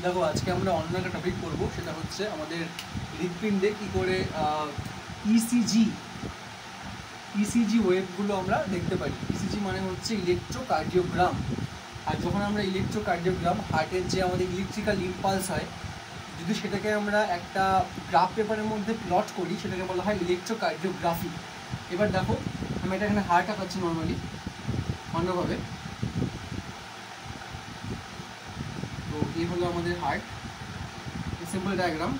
দেখো আজকে আমরা অন্য একটা টপিক পড়বো, সেটা হচ্ছে আমাদের হৃৎপিণ্ডে কী করে ইসিজি ওয়েভগুলো আমরা দেখতে পারি। ইসিজি মানে হচ্ছে ইলেকট্রোকার্ডিওগ্রাম। আর যখন আমরা ইলেকট্রোকার্ডিওগ্রাম, হার্টের যে আমাদের ইলেকট্রিক্যাল ইম্পালস হয়, যদি সেটাকে আমরা একটা গ্রাফ পেপারের মধ্যে প্লট করি, সেটাকে বলা হয় ইলেকট্রোকার্ডিওগ্রাফি। এবার দেখো, আমি এটা এখানে হার্ট আঁকাচ্ছি নর্মালি অন্যভাবে। তো এই হলো আমাদের হার্ট, সিম্পল ডায়াগ্রাম।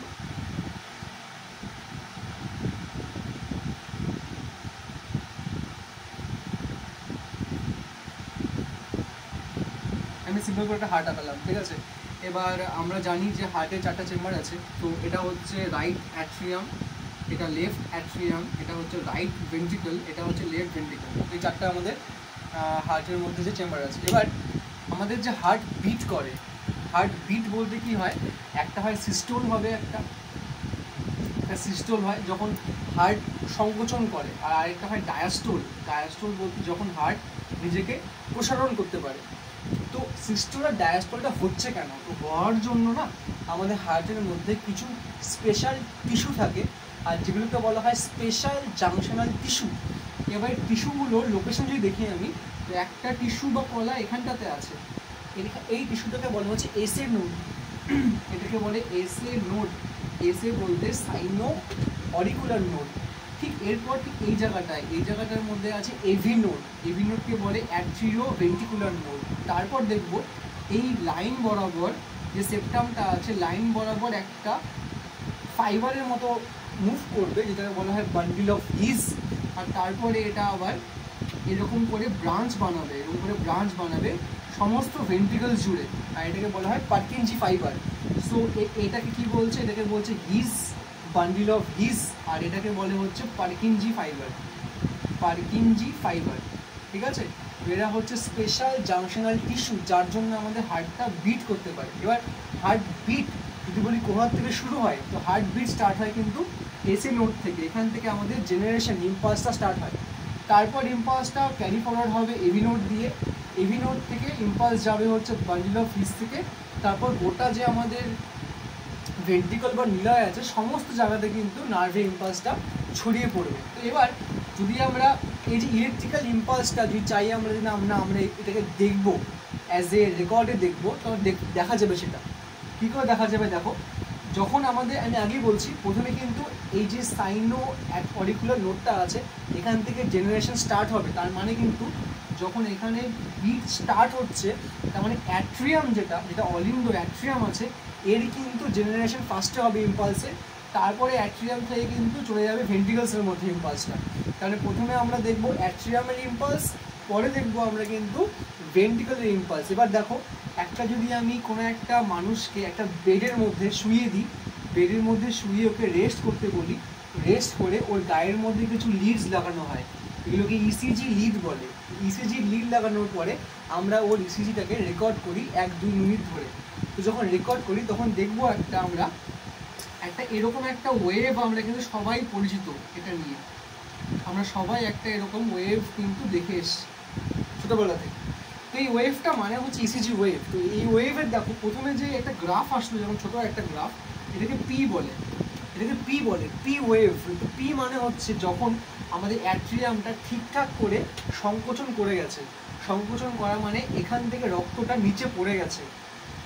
আমি সিম্পল করে একটা হার্ট আঁকালাম, ঠিক আছে। এবার আমরা জানি যে হার্টের 4টা চেম্বার আছে। তো এটা হচ্ছে রাইট অ্যাট্রিয়াম, এটা লেফট অ্যাট্রিয়াম, এটা হচ্ছে রাইট ভেন্ট্রিকল, এটা হচ্ছে লেফট ভেন্ট্রিকল। এই 4টা আমাদের হার্টের মধ্যে যে চেম্বার আছে। এবার আমাদের যে হার্ট বিট করে, হার্ট বিট বলতে কি হয়, একটা হয় সিস্টোল হবে, একটা সিস্টোল হয় যখন হার্ট সংকোচন করে, আর আরেকটা হয় ডায়াস্টোল। ডায়াস্টোল বলতে যখন হার্ট নিজেকে প্রসারণ করতে পারে। তো সিস্টোল আর ডায়াস্টোলটা হচ্ছে কেন? তো হওয়ার জন্য না আমাদের হার্টের মধ্যে কিছু স্পেশাল টিস্যু থাকে, আর যেগুলোকে বলা হয় স্পেশাল জাংশনাল টিস্যু। এবার টিস্যুগুলোর লোকেশন যদি দেখি আমি, তো একটা টিস্যু বা কলা এখানটাতে আছে। এই টিস্যুটাকে বলা হচ্ছে এসএ নোড। এটাকে বলে এসএ নোড। এসএ বলতে সাইনো অরিকুলার নোড। ঠিক এরপর ঠিক এই জায়গাটার মধ্যে আছে এভি নোড। এভি নোডকে বলে অ্যাট্রিও ভেন্ট্রিকুলার নোড। তারপর দেখব এই লাইন বরাবর যে সেপ্টামটা আছে, লাইন বরাবর একটা ফাইবারের মতো মুভ করবে, যেটাকে বলা হয় বান্ডিল অফ হিজ। আর তারপরে এটা আবার এরকম করে ব্রাঞ্চ বানাবে সমস্ত ভেন্ট্রিকলস জুড়ে, আর এটাকে বলা হয় পার্কিনজি ফাইবার। সো এটাকে কি বলছে? এটাকে বলছে হিজ, বান্ডিল অফ হিজ, আর এটাকে বলে হচ্ছে পার্কিনজি ফাইবার। ঠিক আছে, এরা হচ্ছে স্পেশাল জাংশনাল টিস্যু, যার জন্য আমাদের হার্টটা বিট করতে পারে। এবার হার্ট বিট যদি বলি কোথার থেকে শুরু হয়, তো হার্ট বিট স্টার্ট হয় কিন্তু এসি নোড থেকে। এখান থেকে আমাদের জেনারেশন ইম্পালসটা স্টার্ট হয়। তারপর ইম্পালসটা ক্যারি ফরওয়ার্ড হবে এভি নোড দিয়ে। এভি নোড থেকে ইম্পালস যাবে হচ্ছে বান্ডিল অফ হিজ থেকে। তারপর গোটা যে আমাদের ভেন্ট্রিকল বা নিলয় আছে, সমস্ত জায়গাতে কিন্তু নার্ভে ইম্পালসটা ছড়িয়ে পড়বে। তো এবার যদি আমরা এই যে ইলেকট্রিক্যাল ইম্পালসটা যদি চাই আমরা, যদি আমরা এটাকে দেখবো, অ্যাজ এ রেকর্ডে দেখবো, তখন দেখা যাবে। সেটা কী করে দেখা যাবে? দেখো, যখন আমাদের, আমি আগেই বলছি, প্রথমে কিন্তু এই যে সাইনো অরিকুলার নোডটা আছে, এখান থেকে জেনারেশন স্টার্ট হবে। তার মানে কিন্তু যখন এখানে বিট স্টার্ট হচ্ছে, তার মানে অ্যাট্রিয়াম যেটা অলিন্দ অ্যাট্রিয়াম আছে, এর কিন্তু জেনারেশন ফার্স্টে হবে ইম্পালসে। তারপরে অ্যাট্রিয়াম থেকে কিন্তু চলে যাবে ভেন্ট্রিকলসের মধ্যে ইম্পালসটা। তাহলে প্রথমে আমরা দেখবো অ্যাট্রিয়ামের ইম্পালস, পরে দেখবো আমরা কিন্তু ভেন্ট্রিকলের ইম্পালস। এবার দেখো, একটা যদি আমি কোনো একটা মানুষকে একটা বেডের মধ্যে শুইয়ে দিই, বেডের মধ্যে শুয়ে ওকে রেস্ট করতে বলি, রেস্ট করে ওর গায়ের মধ্যে কিছু লিডস লাগানো হয়, এগুলোকে ইসিজি লিড বলে। ইসিজি লিড লাগানোর পরে আমরা ওর ইসিজিটাকে রেকর্ড করি 1-2 মিনিট ধরে। তো যখন রেকর্ড করি তখন দেখবো আমরা একটা এরকম একটা ওয়েভ, আমরা কিন্তু সবাই পরিচিত এটা নিয়ে, আমরা সবাই একটা এরকম ওয়েভ কিন্তু দেখে এসছি ছোটোবেলা থেকে। তো এই ওয়েভটা মানে হচ্ছে ইসিজি ওয়েভ। তো এই ওয়েভের দেখো, প্রথমে যে একটা গ্রাফ আসলো, যেমন ছোটো একটা গ্রাফ, এটাকে পি বলে, পি ওয়েভ। তো পি মানে হচ্ছে যখন আমাদের অ্যাট্রিয়ামটা ঠিকঠাক করে সংকোচন করে গেছে। সংকোচন করা মানে এখান থেকে রক্তটা নিচে পড়ে গেছে।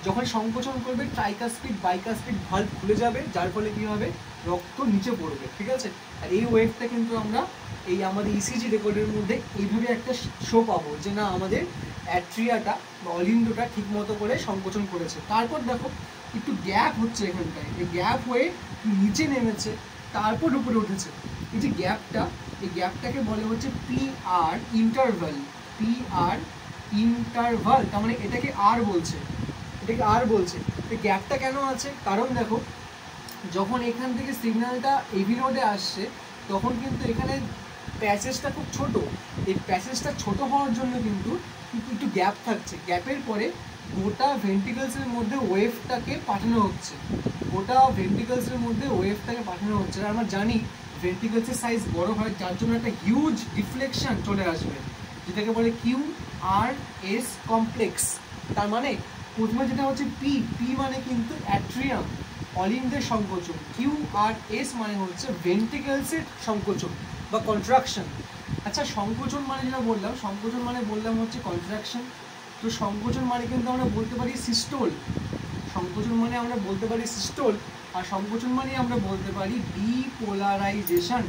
যখন সংকোচন করবে, ট্রাইকাসপিড বাইকাসপিড ভালভ খুলে যাবে, যার ফলে কী হবে, রক্ত নিচে পড়বে। ঠিক আছে, আর এই ওয়েভটা কিন্তু আমরা এই আমাদের ইসিজি রেকর্ডের মধ্যে এইভাবে একটা শো পাবো, যে না আমাদের অ্যাট্রিয়াটা বা অলিন্দ্যটা ঠিক মতো করে সংকোচন করেছে। তারপর দেখো একটু গ্যাপ হচ্ছে এখানটায়, এই গ্যাপ হয়ে নিচে নেমেছে, তারপর উপরে উঠেছে। এই যে গ্যাপটা, এই গ্যাপটাকে বলে হচ্ছে পি আর ইন্টারভাল। তার মানে এটাকে আর বলছে, এই গ্যাপটা কেন আছে? কারণ দেখো, যখন এখান থেকে সিগন্যালটা এভি নোডে আসছে, তখন কিন্তু এখানে প্যাসেজটা খুব ছোট। এই প্যাসেজটা ছোট হওয়ার জন্য কিন্তু একটু গ্যাপ থাকছে। গ্যাপের পরে গোটা ভেন্ট্রিকলসের মধ্যে ওয়েভটাকে পাঠানো হচ্ছে, আর আমরা জানি ভেন্ট্রিকলসের সাইজ বড় হয়, যার জন্য একটা হিউজ ডিফ্লেকশন চলে আসবে, যেটাকে বলে কিউ আর এস কমপ্লেক্স। তার মানে প্রথমে যেটা হচ্ছে পি, পি মানে কিন্তু অ্যাট্রিয়াম, অলিন্দের সংকোচন। কিউ আর এস মানে হচ্ছে ভেন্ট্রিকেলসের সংকোচন বা কন্ট্রাকশন। আচ্ছা সংকোচন মানে যেটা বললাম, সংকোচন মানে বললাম হচ্ছে কন্ট্রাকশন। তো সংকোচন মানে কিন্তু আমরা বলতে পারি সিস্টোল, সংকোচন মানে আমরা বলতে পারি সিস্টোল, আর সংকোচন মানে আমরা বলতে পারি ডিপোলারাইজেশন।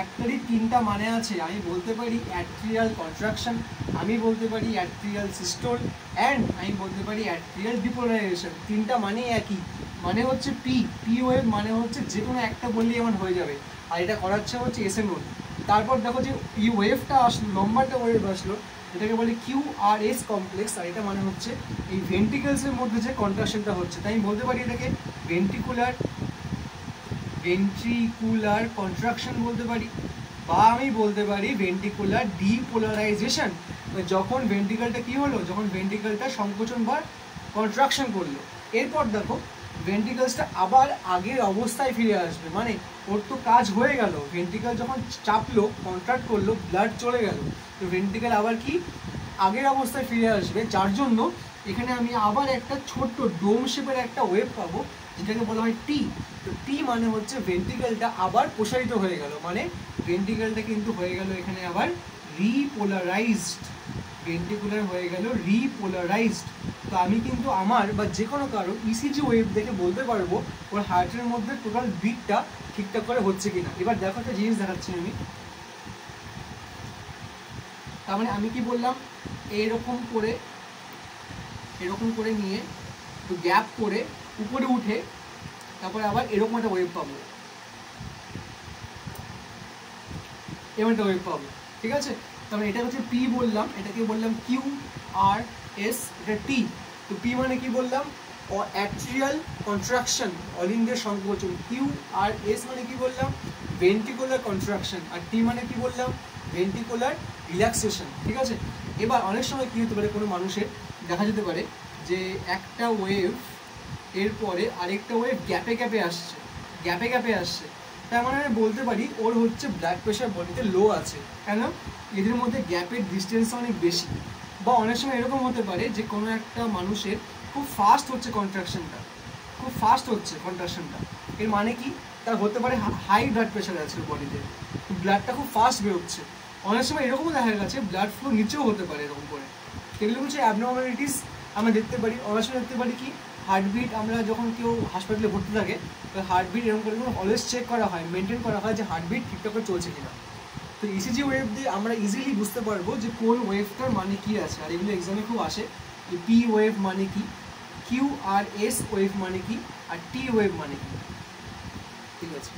একটারই তিনটা মানে আছে, আমি বলতে পারি অ্যাট্রিয়াল কন্ট্রাকশন, আমি বলতে পারি অ্যাট্রিয়াল সিস্টোল, অ্যান্ড আমি বলতে পারি অ্যাট্রিয়াল ডিপোলারাইজেশন। তিনটা মানে একই, মানে হচ্ছে পি, পি ওয়েভ মানে হচ্ছে যে কোনো একটা বললেই আমার হয়ে যাবে, আর এটা করাচ্ছে হচ্ছে এসএ নোড। তারপর দেখো যে এই ওয়েভটা আসলো, লম্বাটা ওয়েভ আসলো, এটাকে বলে কিউ আর এস কমপ্লেক্স, আর এটা মানে হচ্ছে এই ভেন্ট্রিকেলসের মধ্যে যে কন্ট্রাকশনটা হচ্ছে। তাই আমি বলতে পারি এটাকে ভেন্ট্রিকুলার কন্ট্রাকশন বলতে পারি, বা আমি বলতে পারি ভেন্ট্রিকুলার ডিপোলারাইজেশন। যখন ভেন্ট্রিকেলটা কি হলো, যখন ভেন্ট্রিকেলটা সংকোচন বা কন্ট্রাকশন করলো, এরপর দেখো ভেন্ট্রিকেলসটা আবার আগের অবস্থায় ফিরে আসবে, মানে ওর তো কাজ হয়ে গেল, ভেন্ট্রিকেল যখন চাপলো কন্ট্রাক্ট করলো ব্লাড চলে গেল, তো ভেন্ট্রিকেল আবার কি আগের অবস্থায় ফিরে আসবে, যার জন্য এখানে আমি আবার একটা ছোট্ট ডোম শেপের একটা ওয়েভ পাবো, যেটাকে বলা হয় টি। তো টি মানে হচ্ছে ভেন্ট্রিকেলটা আবার প্রসারিত হয়ে গেল, মানে ভেন্ট্রিকেলটা কিন্তু হয়ে গেল এখানে আবার রিপোলারাইজড, ভেন্ট্রিকুলার হয়ে গেল রিপোলারাইজড। তো আমি কিন্তু আমার বা যে কোনো কারো ইসিজি ওয়েভ দেখে বলতে পারবো ওর হার্টের মধ্যে টোটাল বিটটা ঠিকঠাক করে হচ্ছে কিনা। এবার দেখো একটা জিনিস দেখাচ্ছি আমি, তার মানে আমি কি বললাম, এরকম করে নিয়ে একটু গ্যাপ করে উপরে উঠে তারপরে আবার এরকম একটা ওয়েভ পাবো, এরকম একটা ওয়েভ পাবো, ঠিক আছে। তারপরে এটা হচ্ছে পি বললাম, এটাকে বললাম কিউ আর এস, এটা টি। তো পি মানে কি বললাম, অ্যাট্রিয়াল কন্ট্রাকশন, অলিন্দের সংকোচন। কিউ আর এস মানে কি বললাম, ভেন্ট্রিকুলার কন্ট্রাকশন। আর টি মানে কি বললাম, ভেন্ট্রিকুলার রিল্যাক্সেশন, ঠিক আছে। এবার অনেক সময় কী হতে পারে, কোনো মানুষের দেখা যেতে পারে যে একটা ওয়েভ এরপরে আরেকটা ওয়েভ গ্যাপে আসছে, তার মানে আমি বলতে পারি ওর হচ্ছে ব্লাড প্রেশার বডিতে লো আছে, কেন এদের মধ্যে গ্যাপের ডিস্টেন্স অনেক বেশি। বা অনেক সময় এরকম হতে পারে যে কোনো একটা মানুষের খুব ফাস্ট হচ্ছে কন্ট্রাকশনটা, এর মানে কি, তার হতে পারে হাই ব্লাড প্রেশার আছে বডিতে, ব্লাডটা খুব ফাস্ট বেরোচ্ছে। অনেক সময় এরকমও দেখা গেছে ব্লাড ফ্লো নিচেও হতে পারে, এরকম করে। এগুলো হচ্ছে অ্যাবনর্মালিটিস আমরা দেখতে পারি। অনেক সময় দেখতে পারি কি, হার্টবিট আমরা যখন কেউ হাসপাতালে ভর্তি থাকে, তো হার্টবিট এরকম করে অলওয়েজ চেক করা হয়, মেনটেন করা হয় যে হার্টবিট ঠিকঠাক করে চলছে কিনা। তো ইসিজি ওয়েভ দিয়ে আমরা ইজিলি বুঝতে পারবো যে কোন ওয়েভটার মানে কি আছে, আর এগুলো এক্সামে খুব আসে। পি ওয়েভ মানে কি, কিউ আর এস ওয়েভ মানে কি, আর টি ওয়েভ মানে কি, ঠিক আছে।